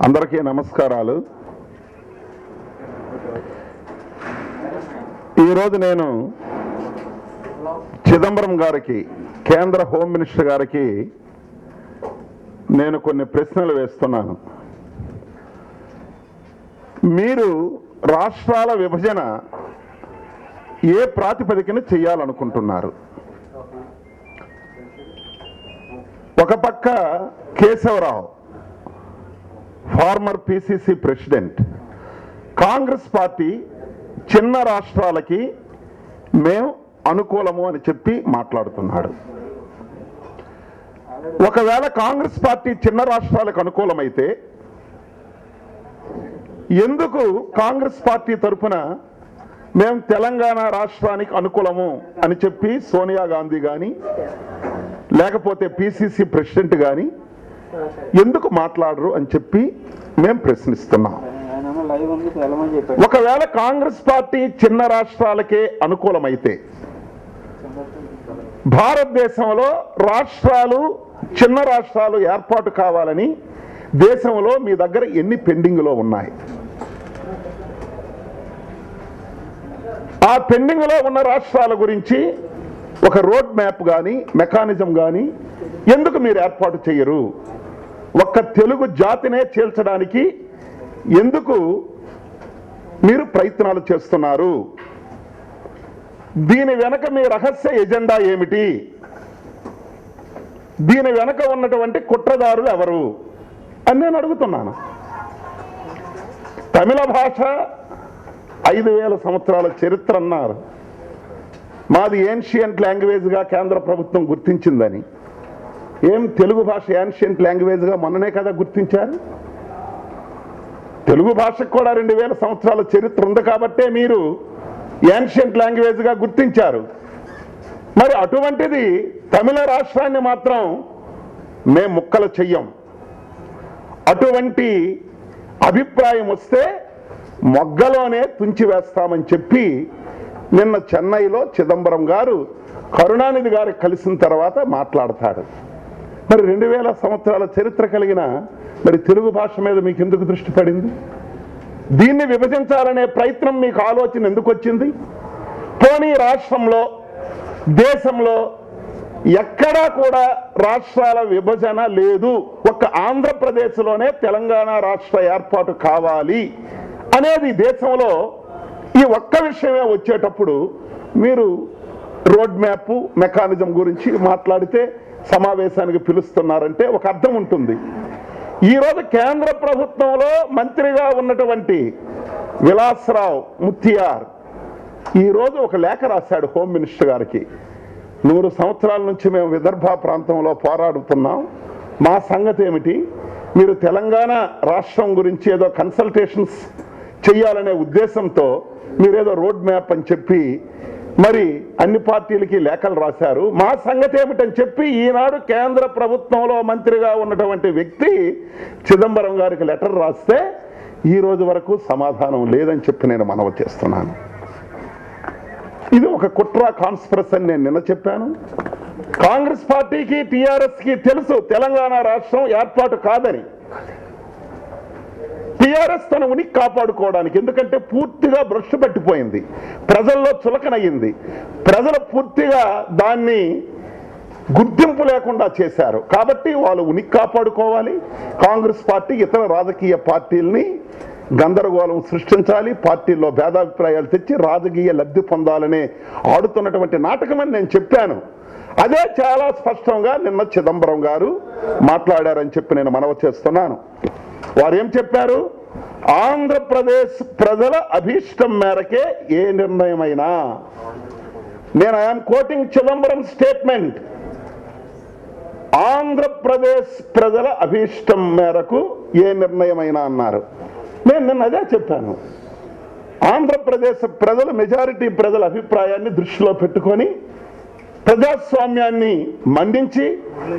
అందరికీ నమస్కారాలు. ఈరోజు నేను చిదంబరం గారికి, కేంద్ర హోమ్ మినిస్టర్ గారికి నేను కొన్ని ప్రశ్నలు వేస్తున్నాను. మీరు రాష్ట్రాల విభజన ఏ ప్రాతిపదికన చేయాలనుకుంటున్నారు? ఒక పక్క Keshava Rao, former PCC president, Congress party చిన్న రాష్ట్రాలకి మేము అనుకూలము అని చెప్పి మాట్లాడుతున్నాడు. ఒకవేళ కాంగ్రెస్ పార్టీ చిన్న రాష్ట్రాలకు అనుకూలమైతే ఎందుకు కాంగ్రెస్ పార్టీ తరఫున మేము తెలంగాణ రాష్ట్రానికి అనుకూలము అని చెప్పి సోనియా గాంధీ కానీ లేకపోతే పిసిసి ప్రెసిడెంట్ కానీ ఎందుకు మాట్లాడరు అని చెప్పి మేము ప్రశ్నిస్తున్నాం. ఒకవేళ కాంగ్రెస్ పార్టీ చిన్న రాష్ట్రాలకే అనుకూలమైతే భారతదేశంలో రాష్ట్రాలు, చిన్న రాష్ట్రాలు ఏర్పాటు కావాలని దేశంలో మీ దగ్గర ఎన్ని పెండింగ్లో ఉన్నాయి? ఆ పెండింగ్లో ఉన్న రాష్ట్రాల గురించి ఒక రోడ్ మ్యాప్ కానీ మెకానిజం కానీ ఎందుకు మీరు ఏర్పాటు చేయరు? ఒక్క తెలుగు జాతినే చేల్చడానికి ఎందుకు మీరు ప్రయత్నాలు చేస్తున్నారు? దీని వెనక మీ రహస్య ఎజెండా ఏమిటి? దీని వెనక ఉన్నటువంటి కుట్రదారులు ఎవరు అని నేను అడుగుతున్నాను. తమిళ భాష 5000 సంవత్సరాల చరిత్ర అన్నారు. మాది ఏన్షియంట్ లాంగ్వేజ్గా కేంద్ర ప్రభుత్వం గుర్తించిందని. ఏం తెలుగు భాష ఏన్షియంట్ లాంగ్వేజ్గా మొన్ననే కదా గుర్తించారు? తెలుగు భాషకు కూడా 2000 సంవత్సరాల చరిత్ర ఉంది కాబట్టే మీరు ఏన్షియంట్ లాంగ్వేజ్గా గుర్తించారు. మరి అటువంటిది తమిళ రాష్ట్రాన్ని మాత్రం మేము ముక్కలు చెయ్యం. అటువంటి అభిప్రాయం వస్తే మొగ్గలోనే తుంచివేస్తామని చెప్పి నిన్న చెన్నైలో చిదంబరం గారు కరుణానిధి గారికి కలిసిన తర్వాత మాట్లాడతాడు. మరి 2000 సంవత్సరాల చరిత్ర కలిగిన మరి తెలుగు భాష మీద మీకు ఎందుకు దృష్టి పడింది? దీన్ని విభజించాలనే ప్రయత్నం మీకు ఆలోచన ఎందుకు వచ్చింది? పోనీ రాష్ట్రంలో, దేశంలో ఎక్కడా కూడా రాష్ట్రాల విభజన లేదు, ఒక్క ఆంధ్రప్రదేశ్లోనే తెలంగాణ రాష్ట్ర ఏర్పాటు కావాలి అనేది దేశంలో ఈ ఒక్క విషయమే వచ్చేటప్పుడు మీరు రోడ్ మ్యాప్ మెకానిజం గురించి మాట్లాడితే సమావేశానికి పిలుస్తున్నారంటే ఒక అర్థం ఉంటుంది. ఈరోజు కేంద్ర ప్రభుత్వంలో మంత్రిగా ఉన్నటువంటి విలాస్రావు ముత్తియార్ ఈరోజు ఒక లేఖ రాశాడు హోమ్ మినిస్టర్ గారికి. 100 సంవత్సరాల నుంచి మేము విదర్భ ప్రాంతంలో పోరాడుతున్నాం, మా సంగతి ఏమిటి? మీరు తెలంగాణ రాష్ట్రం గురించి ఏదో కన్సల్టేషన్స్ చెయ్యాలనే ఉద్దేశంతో మీరేదో రోడ్ మ్యాప్ అని చెప్పి మరి అన్ని పార్టీలకి లేఖలు రాశారు. మా సంగతి ఏమిటని చెప్పి ఈనాడు కేంద్ర ప్రభుత్వంలో మంత్రిగా ఉన్నటువంటి వ్యక్తి చిదంబరం గారికి లెటర్ రాస్తే ఈ రోజు వరకు సమాధానం లేదని చెప్పి నేను మనవి చేస్తున్నాను. ఇది ఒక కుట్ర, కాన్స్పిరసీ అని నేను నిన్న చెప్పాను. కాంగ్రెస్ పార్టీకి, టీఆర్ఎస్కి తెలుసు తెలంగాణ రాష్ట్రం ఏర్పాటు కాదని. టీఆర్ఎస్ తన ఉనికి కాపాడుకోవడానికి, ఎందుకంటే పూర్తిగా భ్రష్టు పట్టిపోయింది, ప్రజల్లో చులకనయ్యింది, ప్రజలు పూర్తిగా దాన్ని గుర్తింపు లేకుండా చేశారు కాబట్టి వాళ్ళు ఉనికి కాపాడుకోవాలి. కాంగ్రెస్ పార్టీ ఇతర రాజకీయ పార్టీల్ని గందరగోళం సృష్టించాలి, పార్టీల్లో భేదాభిప్రాయాలు తెచ్చి రాజకీయ లబ్ధి పొందాలనే ఆడుతున్నటువంటి నాటకమని నేను చెప్పాను. అదే చాలా స్పష్టంగా నిన్న చిదంబరం గారు మాట్లాడారని చెప్పి నేను మనవి చేస్తున్నాను. వారు ఏం చెప్పారు? ఆంధ్రప్రదేశ్ ప్రజల అభీష్టం మేరకే ఏ నిర్ణయమైనా, నేను I'm quoting Chidambaram statement, Andhra Pradesh ప్రజల అభీష్టం మేరకు ఏ నిర్ణయమైనా అన్నారు. నేను నిన్న అదే చెప్పాను. ఆంధ్రప్రదేశ్ ప్రజలు, మెజారిటీ ప్రజల అభిప్రాయాన్ని దృష్టిలో పెట్టుకొని ప్రజాస్వామ్యాన్ని మండించి,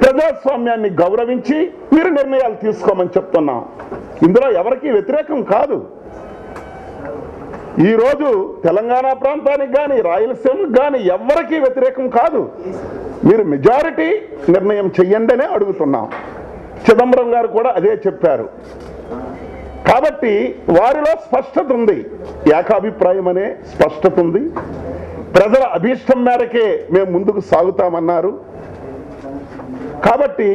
ప్రజాస్వామ్యాన్ని గౌరవించి మీరు నిర్ణయాలు తీసుకోమని చెప్తున్నాం. ఇందులో ఎవరికి వ్యతిరేకం కాదు. ఈరోజు తెలంగాణ ప్రాంతానికి కానీ రాయలసీమకు కానీ ఎవరికి వ్యతిరేకం కాదు. మీరు మెజారిటీ నిర్ణయం చెయ్యండి అనే అడుగుతున్నాం. చిదంబరం గారు కూడా అదే చెప్పారు. కాబట్టి వారిలో స్పష్టత ఉంది, ఏకాభిప్రాయం అనే స్పష్టత ఉంది. ప్రజల అభీష్టం మేరకే మేము ముందుకు సాగుతామన్నారు. కాబట్టి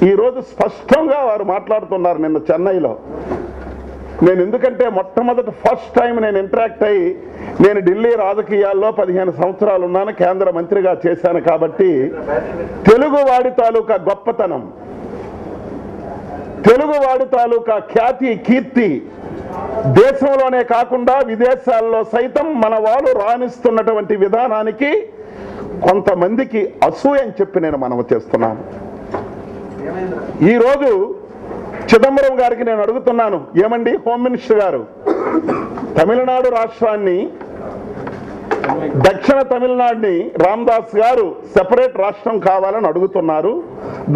ఈరోజు స్పష్టంగా వారు మాట్లాడుతున్నారు. నిన్న చెన్నైలో నేను ఎందుకంటే మొట్టమొదటి ఫస్ట్ టైం నేను ఇంటరాక్ట్ అయ్యి, నేను ఢిల్లీ రాజకీయాల్లో 15 సంవత్సరాలు ఉన్నాను, కేంద్ర మంత్రిగా చేశాను. కాబట్టి తెలుగువాడి తాలూకా గొప్పతనం, తెలుగువాడి తాలూకా ఖ్యాతి కీర్తి దేశంలోనే కాకుండా విదేశాల్లో సైతం మన వాళ్ళు రాణిస్తున్నటువంటి విధానానికి కొంతమందికి అసూయ అని చెప్పి నేను మనవి చేస్తున్నాను. ఈరోజు చిదంబరం గారికి నేను అడుగుతున్నాను, ఏమండి హోమ్ మినిస్టర్ గారు, తమిళనాడు రాష్ట్రాన్ని, దక్షిణ తమిళనాడుని రామదాస్ గారు సెపరేట్ రాష్ట్రం కావాలని అడుగుతున్నారు,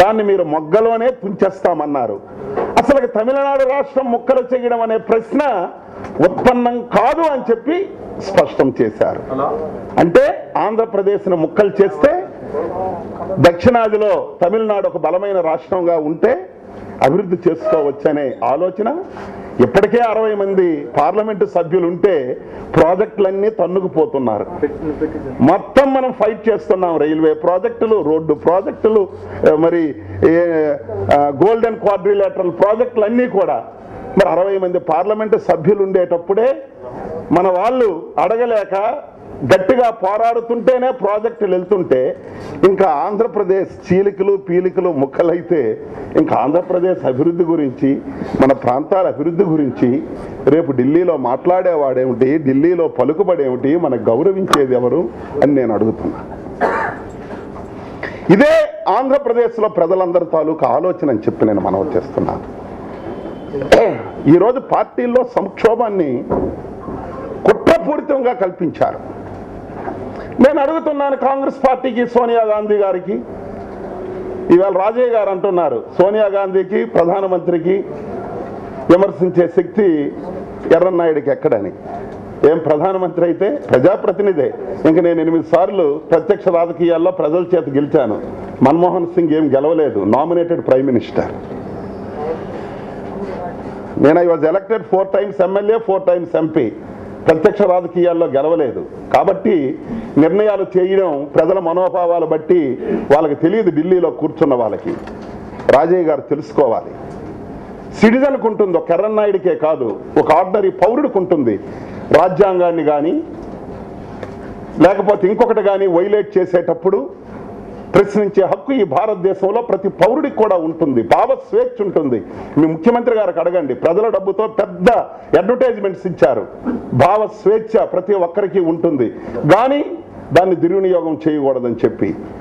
దాన్ని మీరు మొగ్గలోనే తుంచేస్తామన్నారు. అసలు తమిళనాడు రాష్ట్రం ముక్కలు చేయడం అనే ప్రశ్న ఉత్పన్నం కాదు అని చెప్పి స్పష్టం చేశారు. అంటే ఆంధ్రప్రదేశ్ను ముక్కలు చేస్తే దక్షిణాదిలో తమిళనాడు ఒక బలమైన రాష్ట్రంగా ఉంటే అభివృద్ధి చేసుకోవచ్చనే ఆలోచన. ఇప్పటికే 60 మంది పార్లమెంటు సభ్యులు ఉంటే ప్రాజెక్టులన్నీ తన్నుకుపోతున్నారు. మొత్తం మనం ఫైట్ చేస్తున్నాం. రైల్వే ప్రాజెక్టులు, రోడ్డు ప్రాజెక్టులు, మరి గోల్డెన్ క్వాడ్రిలేటరల్ ప్రాజెక్టులు అన్నీ కూడా. మరి 60 మంది పార్లమెంటు సభ్యులు ఉండేటప్పుడే మన వాళ్ళు అడగలేక గట్టిగా పోరాడుతుంటేనే ప్రాజెక్టులు వెళ్తుంటే ఇంకా ఆంధ్రప్రదేశ్ చీలికలు పీలికలు ముక్కలైతే ఇంకా ఆంధ్రప్రదేశ్ అభివృద్ధి గురించి, మన ప్రాంతాల అభివృద్ధి గురించి రేపు ఢిల్లీలో మాట్లాడేవాడేమిటి, ఢిల్లీలో పలుకుబడేమిటి, మనకు గౌరవించేది ఎవరు అని నేను అడుగుతున్నా. ఇదే ఆంధ్రప్రదేశ్లో ప్రజలందరి తాలూకా ఆలోచన అని చెప్పి నేను మనవి చేస్తున్నాను. ఈరోజు పార్టీల్లో సంక్షోభాన్ని కుట్రపూరితంగా కల్పించారు. నేను అడుగుతున్నాను కాంగ్రెస్ పార్టీకి, సోనియా గాంధీ గారికి. ఇవాళ రాజయ్య గారు అంటున్నారు సోనియా గాంధీకి, ప్రధానమంత్రికి విమర్శించే శక్తి ఎర్రన్నాయుడికి ఎక్కడని. ఏం ప్రధానమంత్రి అయితే ప్రజాప్రతినిధే. ఇంక నేను 8 సార్లు ప్రత్యక్ష రాజకీయాల్లో ప్రజల చేత గెలిచాను. మన్మోహన్ సింగ్ ఏం గెలవలేదు, నామినేటెడ్ ప్రైమ్ మినిస్టర్. నేను I was elected 4 times MLA, 4 times MP. ప్రత్యక్ష రాజకీయాల్లో గెలవలేదు. కాబట్టి నిర్ణయాలు చేయడం ప్రజల మనోభావాలు బట్టి వాళ్ళకి తెలియదు. ఢిల్లీలో కూర్చున్న వాళ్ళకి రాజయ్య గారు తెలుసుకోవాలి. సిటిజన్కు ఉంటుంది, ఒక ఎర్రన్నాయుడికే కాదు, ఒక ఆర్డినరీ పౌరుడికి ఉంటుంది. రాజ్యాంగాన్ని కానీ లేకపోతే ఇంకొకటి కానీ వైలేట్ చేసేటప్పుడు ప్రశ్నించే హక్కు ఈ భారతదేశంలో ప్రతి పౌరుడికి కూడా ఉంటుంది. భావ స్వేచ్ఛ ఉంటుంది. మీ ముఖ్యమంత్రి గారికి అడగండి, ప్రజల డబ్బుతో పెద్ద అడ్వర్టైజ్మెంట్స్ ఇచ్చారు. భావ స్వేచ్ఛ ప్రతి ఒక్కరికి ఉంటుంది, కానీ దాన్ని దుర్వినియోగం చేయకూడదని చెప్పి